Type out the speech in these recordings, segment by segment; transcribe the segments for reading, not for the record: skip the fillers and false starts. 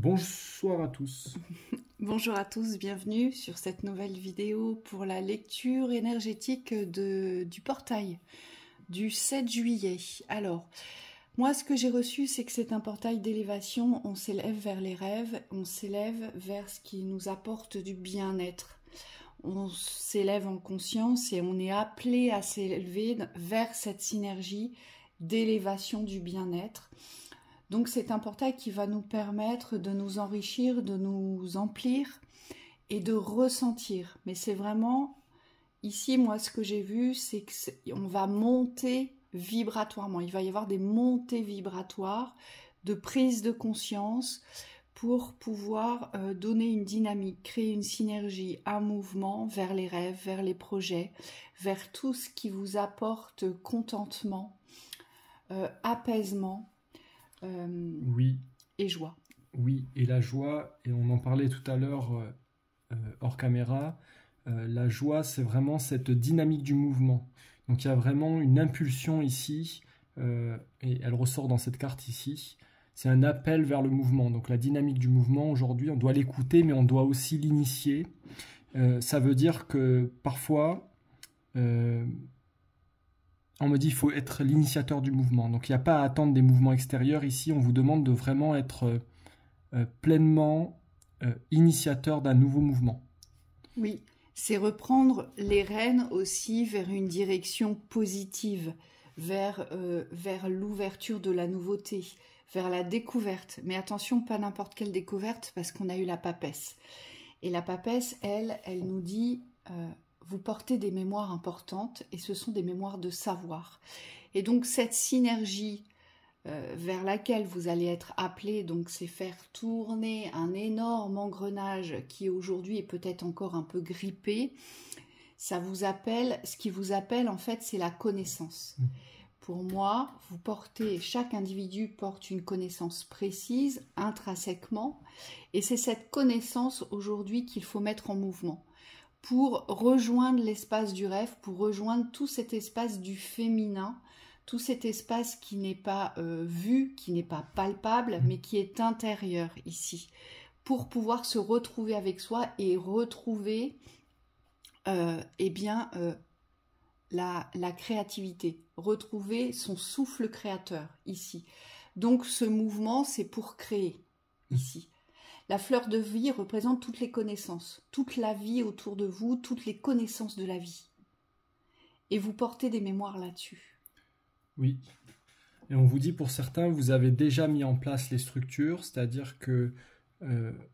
Bonsoir à tous. Bonjour à tous, bienvenue sur cette nouvelle vidéo pour la lecture énergétique du portail du 7 juillet. Alors, moi ce que j'ai reçu, c'est que c'est un portail d'élévation, on s'élève vers les rêves, on s'élève vers ce qui nous apporte du bien-être. On s'élève en conscience et on est appelé à s'élever vers cette synergie d'élévation du bien-être. Donc c'est un portail qui va nous permettre de nous enrichir, de nous emplir et de ressentir. Mais c'est vraiment, ici, moi, ce que j'ai vu, c'est qu'on va monter vibratoirement. Il va y avoir des montées vibratoires de prise de conscience pour pouvoir donner une dynamique, créer une synergie, un mouvement vers les rêves, vers les projets, vers tout ce qui vous apporte contentement, apaisement, Oui, et joie. oui, et la joie, et on en parlait tout à l'heure hors caméra, la joie, c'est vraiment cette dynamique du mouvement. Donc il y a vraiment une impulsion ici, et elle ressort dans cette carte ici. C'est un appel vers le mouvement. Donc la dynamique du mouvement, aujourd'hui, on doit l'écouter, mais on doit aussi l'initier. Ça veut dire que parfois, on me dit qu'il faut être l'initiateur du mouvement. Donc il n'y a pas à attendre des mouvements extérieurs. Ici, on vous demande de vraiment être pleinement initiateur d'un nouveau mouvement. Oui, c'est reprendre les rênes aussi vers une direction positive, vers l'ouverture de la nouveauté, vers la découverte. Mais attention, pas n'importe quelle découverte, parce qu'on a eu la papesse. Et la papesse, elle nous dit, vous portez des mémoires importantes, et ce sont des mémoires de savoir. Et donc cette synergie vers laquelle vous allez être appelé, donc c'est faire tourner un énorme engrenage qui aujourd'hui est peut-être encore un peu grippé. Ça vous appelle, ce qui vous appelle en fait, c'est la connaissance. Pour moi, chaque individu porte une connaissance précise, intrinsèquement, et c'est cette connaissance aujourd'hui qu'il faut mettre en mouvement pour rejoindre l'espace du rêve, pour rejoindre tout cet espace du féminin, tout cet espace qui n'est pas vu, qui n'est pas palpable, mais qui est intérieur ici, pour pouvoir se retrouver avec soi et retrouver la créativité, retrouver son souffle créateur ici. Donc ce mouvement, c'est pour créer ici. La fleur de vie représente toutes les connaissances, toute la vie autour de vous, toutes les connaissances de la vie. Et vous portez des mémoires là-dessus. Oui. Et on vous dit pour certains, vous avez déjà mis en place les structures, c'est-à-dire que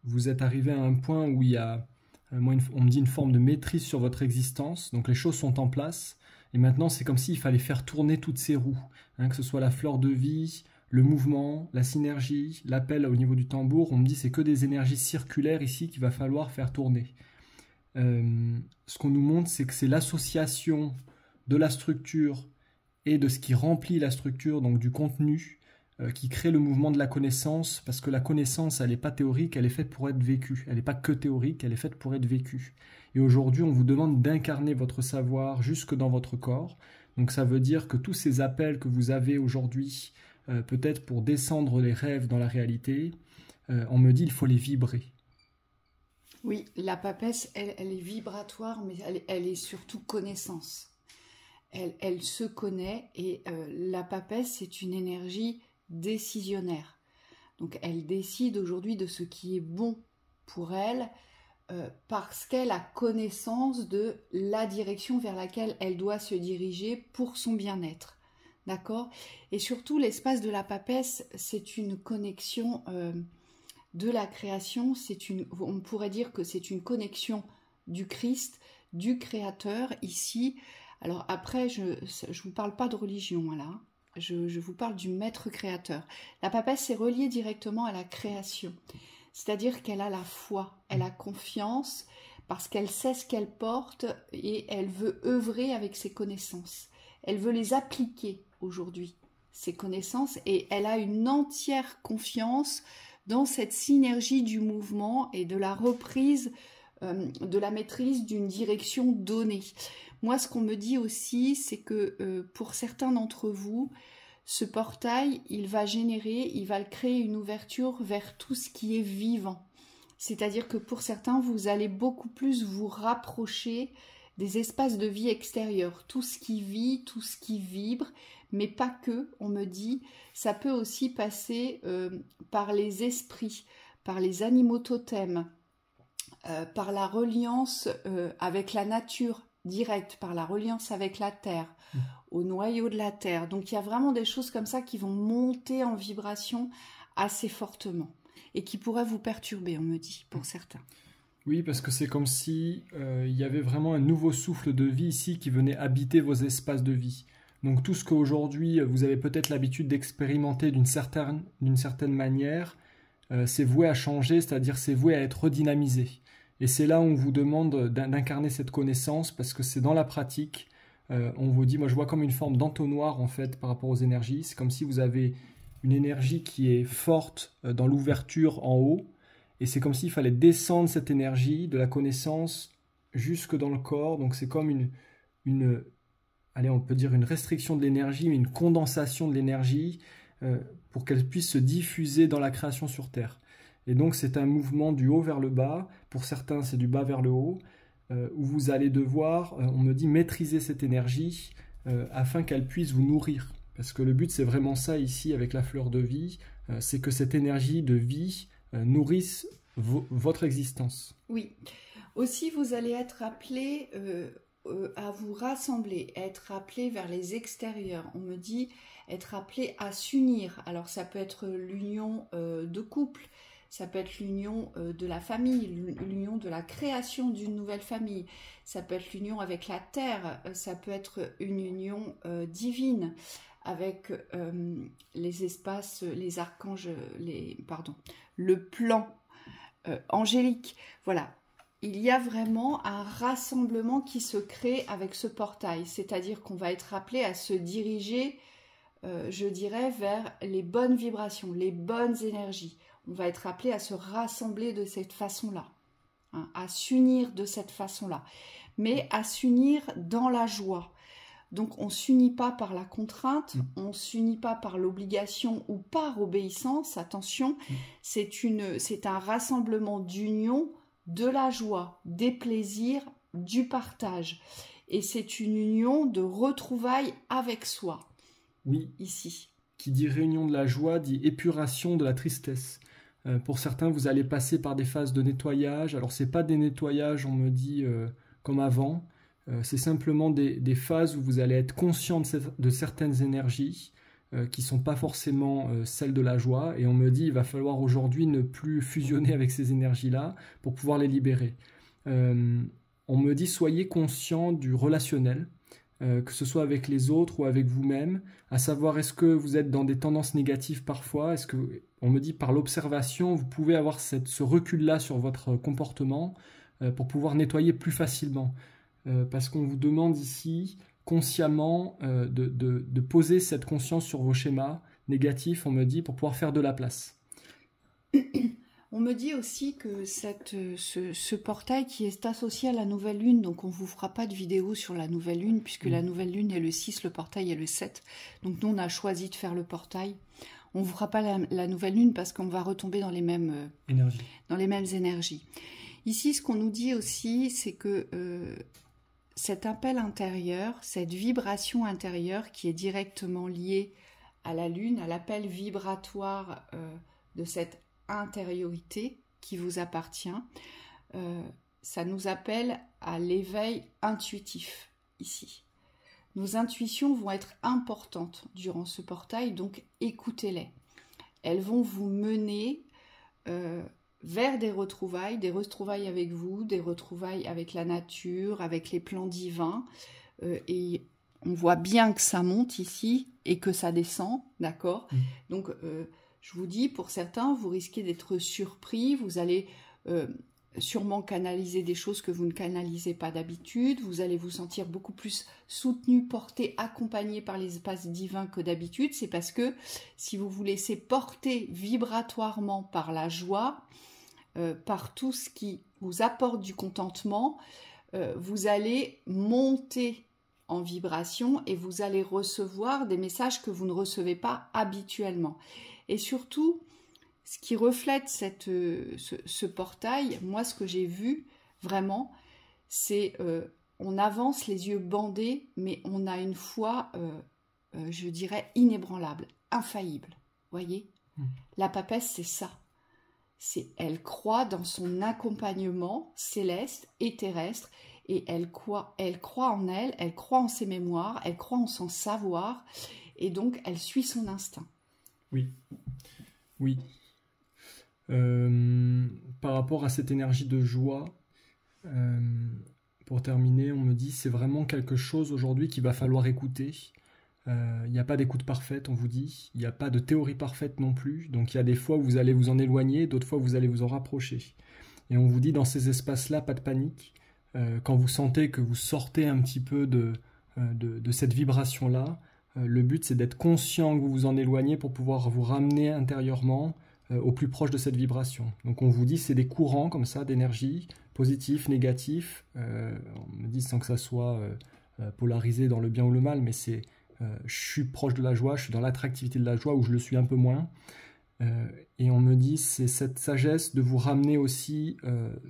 vous êtes arrivé à un point où il y a, moi, on me dit une forme de maîtrise sur votre existence, donc les choses sont en place, et maintenant c'est comme s'il fallait faire tourner toutes ces roues, hein, que ce soit la fleur de vie, le mouvement, la synergie, l'appel au niveau du tambour, on me dit c'est que des énergies circulaires ici qu'il va falloir faire tourner. Ce qu'on nous montre, c'est que c'est l'association de la structure et de ce qui remplit la structure, donc du contenu, qui crée le mouvement de la connaissance, parce que la connaissance, elle n'est pas théorique, elle est faite pour être vécue. Elle n'est pas que théorique, elle est faite pour être vécue. Et aujourd'hui, on vous demande d'incarner votre savoir jusque dans votre corps. Donc ça veut dire que tous ces appels que vous avez aujourd'hui, peut-être pour descendre les rêves dans la réalité, on me dit il faut les vibrer. Oui, la papesse, elle est vibratoire, mais elle est surtout connaissance. Elle se connaît et la papesse, c'est une énergie décisionnaire. Donc elle décide aujourd'hui de ce qui est bon pour elle parce qu'elle a connaissance de la direction vers laquelle elle doit se diriger pour son bien-être. D'accord? Et surtout, l'espace de la papesse, c'est une connexion de la création. On pourrait dire que c'est une connexion du Christ, du Créateur ici. Alors après, je ne vous parle pas de religion là, je vous parle du maître créateur. La papesse est reliée directement à la création, c'est-à-dire qu'elle a la foi, elle a confiance parce qu'elle sait ce qu'elle porte et elle veut œuvrer avec ses connaissances. Elle veut les appliquer aujourd'hui, ses connaissances, et elle a une entière confiance dans cette synergie du mouvement et de la reprise, de la maîtrise d'une direction donnée. Moi, ce qu'on me dit aussi, c'est que pour certains d'entre vous, ce portail, il va créer une ouverture vers tout ce qui est vivant. C'est-à-dire que pour certains, vous allez beaucoup plus vous rapprocher des espaces de vie extérieurs, tout ce qui vit, tout ce qui vibre, mais pas que, on me dit, ça peut aussi passer par les esprits, par les animaux totems, par la reliance avec la nature directe, par la reliance avec la terre, au noyau de la terre. Donc il y a vraiment des choses comme ça qui vont monter en vibration assez fortement et qui pourraient vous perturber, on me dit, pour certains. Oui, parce que c'est comme si il y avait vraiment un nouveau souffle de vie ici qui venait habiter vos espaces de vie. Donc tout ce qu'aujourd'hui vous avez peut-être l'habitude d'expérimenter d'une certaine manière, c'est voué à changer, c'est-à-dire c'est voué à être redynamisé. Et c'est là où on vous demande d'incarner cette connaissance, parce que c'est dans la pratique, on vous dit, moi je vois comme une forme d'entonnoir en fait par rapport aux énergies. C'est comme si vous avez une énergie qui est forte dans l'ouverture en haut, et c'est comme s'il fallait descendre cette énergie de la connaissance jusque dans le corps. Donc c'est comme allez, on peut dire une restriction de l'énergie, mais une condensation de l'énergie pour qu'elle puisse se diffuser dans la création sur Terre. Et donc c'est un mouvement du haut vers le bas, pour certains c'est du bas vers le haut, où vous allez devoir, on me dit, maîtriser cette énergie afin qu'elle puisse vous nourrir. Parce que le but c'est vraiment ça ici avec la fleur de vie, c'est que cette énergie de vie nourrisse votre existence. Oui, aussi vous allez être appelé à vous rassembler, être appelé vers les extérieurs. On me dit être appelé à s'unir. Alors ça peut être l'union de couple, ça peut être l'union de la famille, l'union de la création d'une nouvelle famille, ça peut être l'union avec la terre, ça peut être une union divine avec les espaces, les archanges, le plan angélique. Voilà, il y a vraiment un rassemblement qui se crée avec ce portail, c'est-à-dire qu'on va être appelé à se diriger, je dirais, vers les bonnes vibrations, les bonnes énergies. On va être appelé à se rassembler de cette façon-là, hein, à s'unir de cette façon-là, mais à s'unir dans la joie. Donc on ne s'unit pas par la contrainte, on ne s'unit pas par l'obligation ou par obéissance, attention, c'est un rassemblement d'union, de la joie, des plaisirs, du partage. Et c'est une union de retrouvailles avec soi. Oui, ici. Qui dit réunion de la joie, dit épuration de la tristesse. Pour certains, vous allez passer par des phases de nettoyage. Alors, ce n'est pas des nettoyages, on me dit, comme avant. C'est simplement des phases où vous allez être conscient de certaines énergies qui ne sont pas forcément celles de la joie. Et on me dit, il va falloir aujourd'hui ne plus fusionner avec ces énergies-là pour pouvoir les libérer. On me dit, soyez conscient du relationnel, que ce soit avec les autres ou avec vous-même, à savoir est-ce que vous êtes dans des tendances négatives parfois, est-ce que, on me dit par l'observation, vous pouvez avoir ce recul-là sur votre comportement pour pouvoir nettoyer plus facilement. Parce qu'on vous demande ici consciemment de poser cette conscience sur vos schémas négatifs, on me dit, pour pouvoir faire de la place. On me dit aussi que ce portail qui est associé à la nouvelle lune, donc on ne vous fera pas de vidéo sur la nouvelle lune, puisque la nouvelle lune est le 6, le portail est le 7. Donc nous, on a choisi de faire le portail. On ne vous fera pas la nouvelle lune parce qu'on va retomber dans les mêmes énergies. Ici, ce qu'on nous dit aussi, c'est que cet appel intérieur, cette vibration intérieure qui est directement liée à la lune, à l'appel vibratoire de cette intériorité qui vous appartient, ça nous appelle à l'éveil intuitif ici. Nos intuitions vont être importantes durant ce portail, donc écoutez-les. Elles vont vous mener vers des retrouvailles avec vous, des retrouvailles avec la nature, avec les plans divins, et on voit bien que ça monte ici et que ça descend, d'accord ? Donc je vous dis, pour certains, vous risquez d'être surpris, vous allez sûrement canaliser des choses que vous ne canalisez pas d'habitude, vous allez vous sentir beaucoup plus soutenu, porté, accompagné par les espaces divins que d'habitude. C'est parce que si vous vous laissez porter vibratoirement par la joie, par tout ce qui vous apporte du contentement, vous allez monter en vibration et vous allez recevoir des messages que vous ne recevez pas habituellement. Et surtout, ce qui reflète ce portail, moi ce que j'ai vu vraiment, c'est on avance les yeux bandés, mais on a une foi, je dirais, inébranlable, infaillible. Voyez, la papesse, c'est ça. Elle croit dans son accompagnement céleste et terrestre, et elle croit en elle, elle croit en ses mémoires, elle croit en son savoir, et donc elle suit son instinct. Oui, oui. Par rapport à cette énergie de joie, pour terminer, on me dit c'est vraiment quelque chose aujourd'hui qu'il va falloir écouter. Il n'y a pas d'écoute parfaite, on vous dit. Il n'y a pas de théorie parfaite non plus. Donc il y a des fois où vous allez vous en éloigner, d'autres fois où vous allez vous en rapprocher. Et on vous dit dans ces espaces-là, pas de panique. Quand vous sentez que vous sortez un petit peu de cette vibration-là, le but c'est d'être conscient que vous vous en éloignez pour pouvoir vous ramener intérieurement au plus proche de cette vibration. Donc on vous dit c'est des courants comme ça d'énergie, positifs, négatifs. On me dit sans que ça soit polarisé dans le bien ou le mal, mais c'est je suis proche de la joie, je suis dans l'attractivité de la joie où je le suis un peu moins. Et on me dit c'est cette sagesse de vous ramener aussi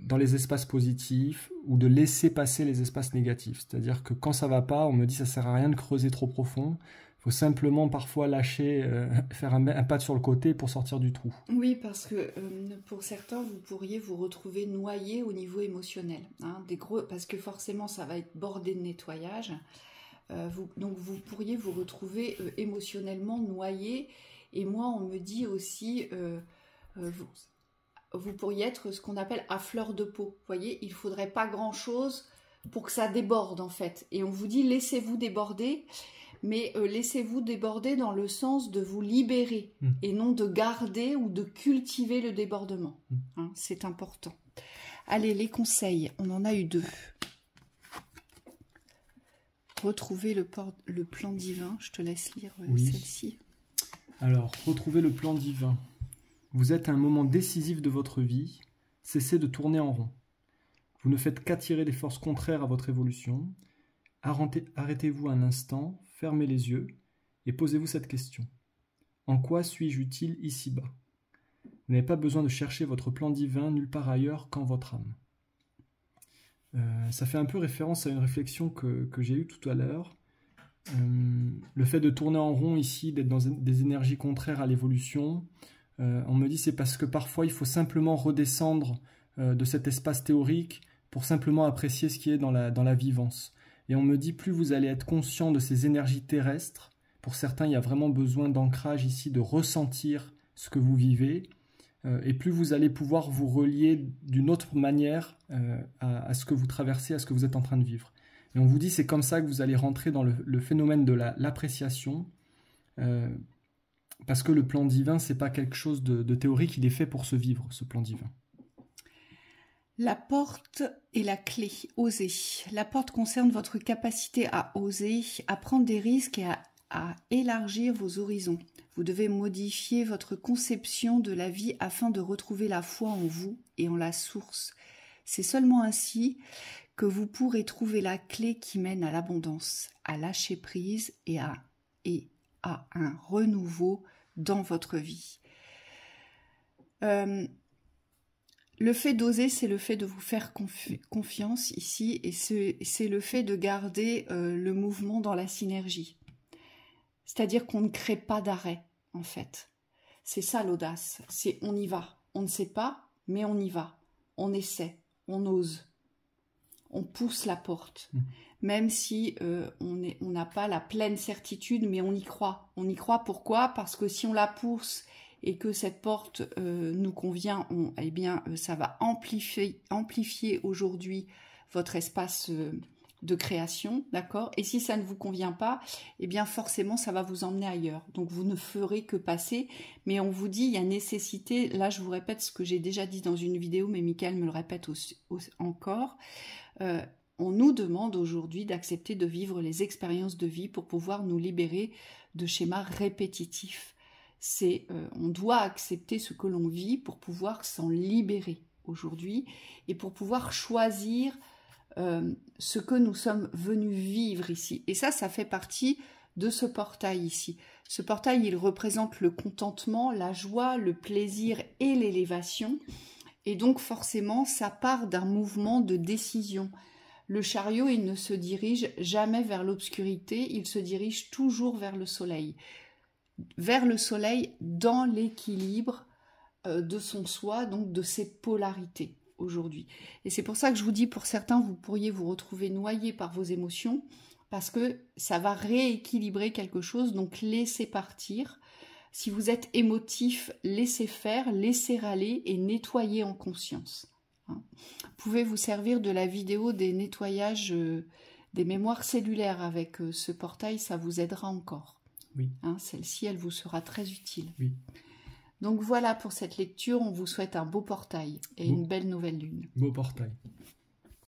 dans les espaces positifs ou de laisser passer les espaces négatifs. C'est-à-dire que quand ça va pas, on me dit ça sert à rien de creuser trop profond. Il faut simplement parfois lâcher, faire un pas sur le côté pour sortir du trou. Oui, parce que pour certains, vous pourriez vous retrouver noyé au niveau émotionnel. Hein, parce que forcément, ça va être bordé de nettoyage. Donc vous pourriez vous retrouver émotionnellement noyé. Et moi, on me dit aussi, vous pourriez être ce qu'on appelle à fleur de peau. Vous voyez, il ne faudrait pas grand-chose pour que ça déborde en fait. Et on vous dit, laissez-vous déborder, mais laissez-vous déborder dans le sens de vous libérer et non de garder ou de cultiver le débordement. Hein, c'est important. Allez, les conseils, on en a eu 2. Retrouver le plan divin. Je te laisse lire celle-ci. Alors, retrouvez le plan divin. Vous êtes à un moment décisif de votre vie. Cessez de tourner en rond. Vous ne faites qu'attirer des forces contraires à votre évolution. Arrêtez-vous un instant, fermez les yeux et posez-vous cette question. En quoi suis-je utile ici-bas? Vous n'avez pas besoin de chercher votre plan divin nulle part ailleurs qu'en votre âme. Ça fait un peu référence à une réflexion que j'ai eue tout à l'heure. Le fait de tourner en rond ici, d'être dans des énergies contraires à l'évolution, on me dit c'est parce que parfois il faut simplement redescendre de cet espace théorique pour simplement apprécier ce qui est dans la vivance. Et on me dit plus vous allez être conscient de ces énergies terrestres, pour certains il y a vraiment besoin d'ancrage ici, de ressentir ce que vous vivez, et plus vous allez pouvoir vous relier d'une autre manière à ce que vous traversez, à ce que vous êtes en train de vivre. Et on vous dit c'est comme ça que vous allez rentrer dans le phénomène de l'appréciation, parce que le plan divin, c'est pas quelque chose de théorique, il est fait pour se vivre, ce plan divin. La porte et la clé, oser. La porte concerne votre capacité à oser, à prendre des risques et à élargir vos horizons. Vous devez modifier votre conception de la vie afin de retrouver la foi en vous et en la source. C'est seulement ainsi que vous pourrez trouver la clé qui mène à l'abondance, à lâcher prise et à un renouveau dans votre vie. Le fait d'oser, c'est le fait de vous faire confiance ici, et c'est le fait de garder le mouvement dans la synergie. C'est-à-dire qu'on ne crée pas d'arrêt, en fait. C'est ça l'audace, c'est on y va. On ne sait pas, mais on y va. On essaie, on ose. On pousse la porte. Même si on n'a pas la pleine certitude, mais on y croit. On y croit pourquoi? Parce que si on la pousse et que cette porte nous convient, eh bien, ça va amplifier aujourd'hui votre espace de création, d'accord? Et si ça ne vous convient pas, eh bien forcément ça va vous emmener ailleurs. Donc vous ne ferez que passer, mais on vous dit il y a nécessité, là je vous répète ce que j'ai déjà dit dans une vidéo, mais Michael me le répète encore, on nous demande aujourd'hui d'accepter de vivre les expériences de vie pour pouvoir nous libérer de schémas répétitifs. On doit accepter ce que l'on vit pour pouvoir s'en libérer aujourd'hui et pour pouvoir choisir ce que nous sommes venus vivre ici. Et ça fait partie de ce portail ici. Ce portail, il représente le contentement, la joie, le plaisir et l'élévation. Et donc forcément, ça part d'un mouvement de décision. Le chariot, il ne se dirige jamais vers l'obscurité, il se dirige toujours vers le soleil. Vers le soleil dans l'équilibre de son soi, donc de ses polarités aujourd'hui. Et c'est pour ça que je vous dis, pour certains, vous pourriez vous retrouver noyé par vos émotions, parce que ça va rééquilibrer quelque chose, donc laissez partir. Si vous êtes émotif, laissez faire, laissez râler et nettoyez en conscience. Vous pouvez vous servir de la vidéo des nettoyages des mémoires cellulaires avec ce portail, ça vous aidera encore. Oui. Celle-ci, elle vous sera très utile. Oui. Donc voilà pour cette lecture, on vous souhaite un beau portail et une belle nouvelle lune. Beau portail.